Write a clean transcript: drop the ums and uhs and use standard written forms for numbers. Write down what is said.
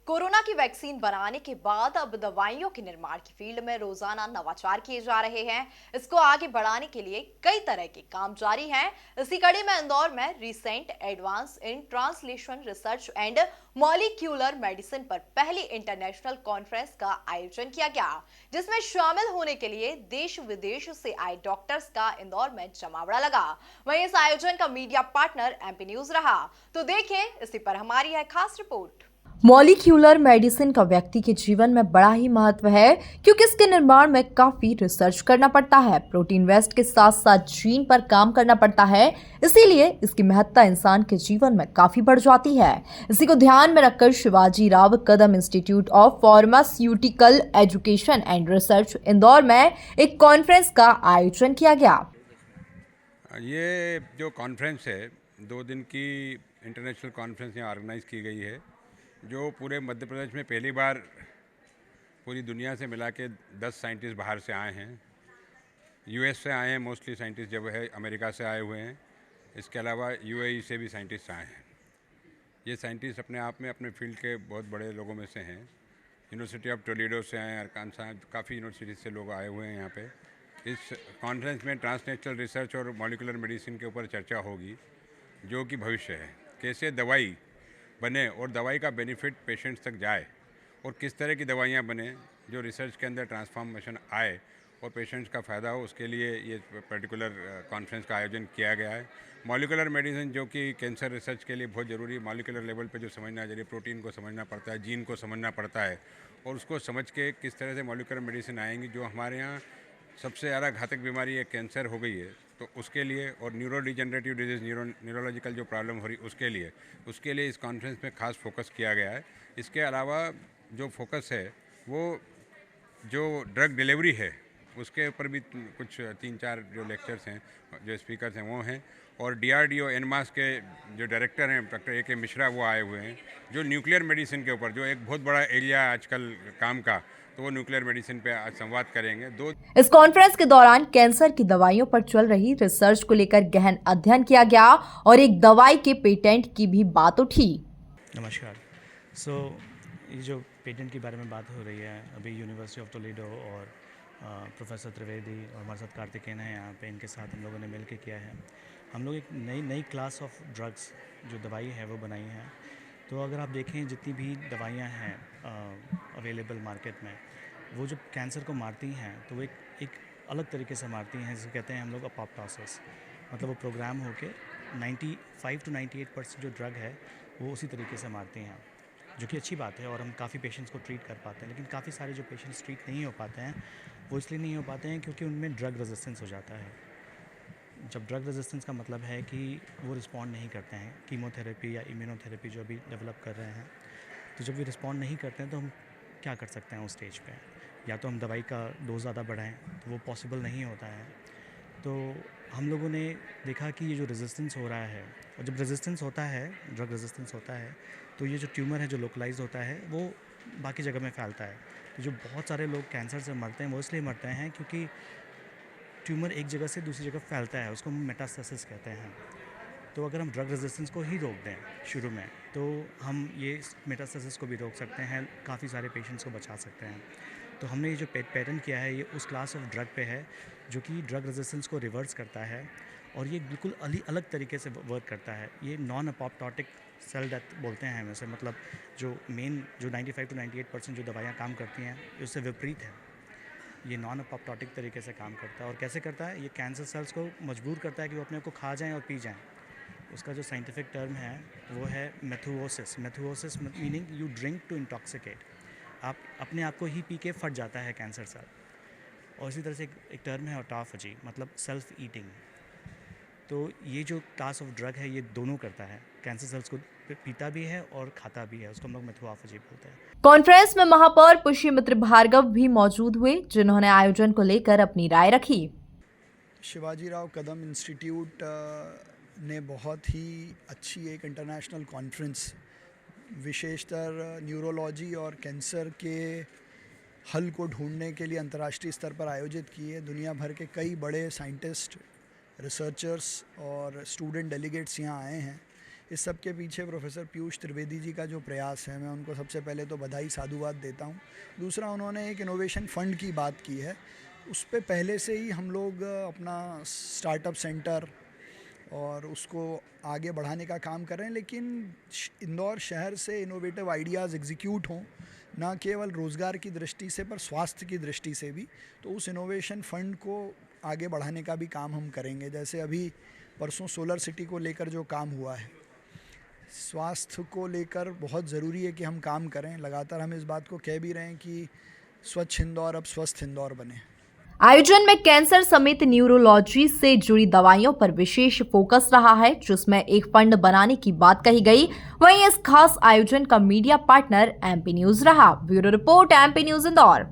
Corona की vaccine बनाने के बाद अब दवाइयों के निर्माण की फील्ड में रोजाना नवाचार किए जा रहे हैं। इसको आगे बढ़ाने के लिए कई तरह के काम जारी हैं। इसी कड़ी में इंदौर में recent advance in translation research and molecular medicine पर पहली इंटरनेशनल कॉन्फ्रेंस का आयोजन किया गया, जिसमें शामिल होने के लिए देश विदेश से आए डॉक्टर्स का इंदौर में जमावड़ा लगा। वहीं इस आयोजन का मीडिया पार्टनर एमपी न्यूज रहा। तो देखें, इसी पर हमारी है खास रिपोर्ट। मॉलिक्यूलर मेडिसिन का व्यक्ति के जीवन में बड़ा ही महत्व है, क्योंकि इसके निर्माण में काफी रिसर्च करना पड़ता है। प्रोटीन वेस्ट के साथ साथ जीन पर काम करना पड़ता है, इसीलिए इसकी महत्ता इंसान के जीवन में काफी बढ़ जाती है। इसी को ध्यान में रखकर Shivaji Rao Kadam institute of pharmaceutical education and research Indore में एक कॉन्फ्रेंस का आयोजन किया गया। ये जो कॉन्फ्रेंस है, 2 दिन की इंटरनेशनल कॉन्फ्रेंस यहाँ ऑर्गेनाइज़ की गई है, जो पूरे मध्य प्रदेश में पहली बार पूरी दुनिया से मिला के 10 साइंटिस्ट बाहर से आए हैं। यूएस से आए हैं मोस्टली साइंटिस्ट, जब है अमेरिका से आए हुए हैं। इसके अलावा यूएई से भी साइंटिस्ट आए हैं। ये साइंटिस्ट अपने आप में अपने फील्ड के बहुत बड़े लोगों में से हैं। यूनिवर्सिटी ऑफ टोलेडो से आए हैं, अरकानसा, काफ़ी यूनिवर्सिटी से लोग आए हुए हैं यहाँ पे। इस कॉन्फ्रेंस में ट्रांसनेशनल रिसर्च और मॉलिक्यूलर मेडिसिन के ऊपर चर्चा होगी, जो कि भविष्य है, कैसे दवाई बने और दवाई का बेनिफिट पेशेंट्स तक जाए, और किस तरह की दवाइयाँ बने जो रिसर्च के अंदर ट्रांसफॉर्मेशन आए और पेशेंट्स का फ़ायदा हो। उसके लिए ये पर्टिकुलर कॉन्फ्रेंस का आयोजन किया गया है। मॉलिक्यूलर मेडिसिन, जो कि कैंसर रिसर्च के लिए बहुत ज़रूरी है, मॉलिक्यूलर लेवल पे जो समझना चाहिए, प्रोटीन को समझना पड़ता है, जीन को समझना पड़ता है, और उसको समझ के किस तरह से मॉलिक्यूलर मेडिसिन आएंगी। जो हमारे यहाँ सबसे ज़्यादा घातक बीमारी एक कैंसर हो गई है, तो उसके लिए, और न्यूरो डिजेनरेटिव डिजीज़, न्यूरोलॉजिकल जो प्रॉब्लम हो रही उसके लिए इस कॉन्फ्रेंस में खास फोकस किया गया है। इसके अलावा जो फोकस है वो जो ड्रग डिलीवरी है उसके ऊपर भी कुछ 3-4 जो लेक्चर्स हैं, जो स्पीकर्स हैं वो हैं। और डीआरडीओ एनमास के जो डायरेक्टर हैं डॉक्टर ए के मिश्रा, वो आए हुए हैं, जो न्यूक्लियर मेडिसिन के ऊपर, जो एक बहुत बड़ा एरिया है आजकल काम का, तो वो न्यूक्लियर मेडिसिन पे आज संवाद करेंगे। इस कॉन्फ्रेंस के दौरान कैंसर की दवाइयों पर चल रही रिसर्च को लेकर गहन अध्ययन किया गया और एक दवाई के पेटेंट की भी बात उठी। नमस्कार। ये जो पेटेंट के बारे में बात हो रही है, अभी यूनिवर्सिटी ऑफ टोलेडो और प्रोफेसर त्रिवेदी और हमारे साथ कार्तिकेयन है यहाँ पे, इनके साथ हम लोगों ने मिल के किया है। हम लोग एक नई क्लास ऑफ ड्रग्स, जो दवाई है वो बनाई है। तो अगर आप देखें, जितनी भी दवाइयाँ हैं अवेलेबल मार्केट में, वो जब कैंसर को मारती हैं तो वो एक अलग तरीके से मारती हैं, जिसे कहते हैं हम लोग अपोप्टोसिस। मतलब वो प्रोग्राम होके 95 to 98% जो ड्रग है वो उसी तरीके से मारती हैं, जो कि अच्छी बात है, और हम काफ़ी पेशेंट्स को ट्रीट कर पाते हैं। लेकिन काफ़ी सारे जो पेशेंट्स ट्रीट नहीं हो पाते हैं, वो इसलिए नहीं हो पाते हैं क्योंकि उनमें ड्रग रेजिस्टेंस हो जाता है। जब ड्रग रेजिस्टेंस का मतलब है कि वो रिस्पॉन्ड नहीं करते हैं कीमोथेरेपी या इम्यूनोथेरेपी जो अभी डेवलप कर रहे हैं। तो जब वो रिस्पॉन्ड नहीं करते हैं तो हम क्या कर सकते हैं उस स्टेज पे? या तो हम दवाई का डोज ज़्यादा बढ़ाएं, तो वो पॉसिबल नहीं होता है। तो हम लोगों ने देखा कि ये जो रेजिस्टेंस हो रहा है, और जब रेजिस्टेंस होता है, ड्रग रेजिस्टेंस होता है, तो ये जो ट्यूमर है जो लोकलाइज होता है वो बाकी जगह में फैलता है। तो जो बहुत सारे लोग कैंसर से मरते हैं वो इसलिए मरते हैं क्योंकि ट्यूमर एक जगह से दूसरी जगह फैलता है, उसको हम मेटास्टेसिस कहते हैं। तो अगर हम ड्रग रेजिस्टेंस को ही रोक दें शुरू में, तो हम ये मेटास्टेसिस को भी रोक सकते हैं, काफ़ी सारे पेशेंट्स को बचा सकते हैं। तो हमने ये जो पेटेंट किया है, ये उस क्लास ऑफ ड्रग पे है जो कि ड्रग रेजिस्टेंस को रिवर्स करता है, और ये बिल्कुल अलग तरीके से वर्क करता है। ये नॉन अपोप्टोटिक सेल डेथ बोलते हैं हम इसे, मतलब जो 95 to 98% जो दवाइयाँ काम करती हैं, उससे विपरीत है। ये नॉन अपोप्टोटिक तरीके से काम करता है। और कैसे करता है? ये कैंसर सेल्स को मजबूर करता है कि वो अपने को खा जाएँ और पी जाएँ। उसका जो साइंटिफिक टर्म है वो है methuosis meaning you drink to intoxicate. आप अपने आप को ही पी के फट जाता है कैंसर सेल। और इसी तरह से एक टर्म है ऑटोफेजी, मतलब सेल्फ ईटिंग। तो ये जो क्लास ऑफ ड्रग है ये दोनों करता है, कैंसर सेल्स को पीता भी है और खाता भी है, उसको हम लोग मेथुओफेजी बोलते हैं। कॉन्फ्रेंस में महापौर पुष्यमित्र भार्गव भी मौजूद हुए, जिन्होंने आयोजन को लेकर अपनी राय रखी। शिवाजी राव कदम इंस्टीट्यूट ने बहुत ही अच्छी एक इंटरनेशनल कॉन्फ्रेंस, विशेषतर न्यूरोलॉजी और कैंसर के हल को ढूंढने के लिए अंतर्राष्ट्रीय स्तर पर आयोजित की है। दुनिया भर के कई बड़े साइंटिस्ट, रिसर्चर्स और स्टूडेंट डेलीगेट्स यहाँ आए हैं। इस सब के पीछे प्रोफेसर पीयूष त्रिवेदी जी का जो प्रयास है, मैं उनको सबसे पहले तो बधाई साधुवाद देता हूँ। दूसरा, उन्होंने एक इनोवेशन फ़ंड की बात की है, उस पे पहले से ही हम लोग अपना स्टार्टअप सेंटर और उसको आगे बढ़ाने का काम कर रहे हैं। लेकिन इंदौर शहर से इनोवेटिव आइडियाज़ एग्जीक्यूट हों, ना केवल रोज़गार की दृष्टि से पर स्वास्थ्य की दृष्टि से भी, तो उस इनोवेशन फ़ंड को आगे बढ़ाने का भी काम हम करेंगे। जैसे अभी परसों सोलर सिटी को लेकर जो काम हुआ है, स्वास्थ्य को लेकर बहुत ज़रूरी है कि हम काम करें। लगातार हम इस बात को कह भी रहे हैं कि स्वच्छ इंदौर अब स्वस्थ इंदौर बने। आयोजन में कैंसर समेत न्यूरोलॉजी से जुड़ी दवाइयों पर विशेष फोकस रहा है, जिसमें एक फंड बनाने की बात कही गई। वहीं इस खास आयोजन का मीडिया पार्टनर एमपी न्यूज रहा। Bureau report, MP news Indore.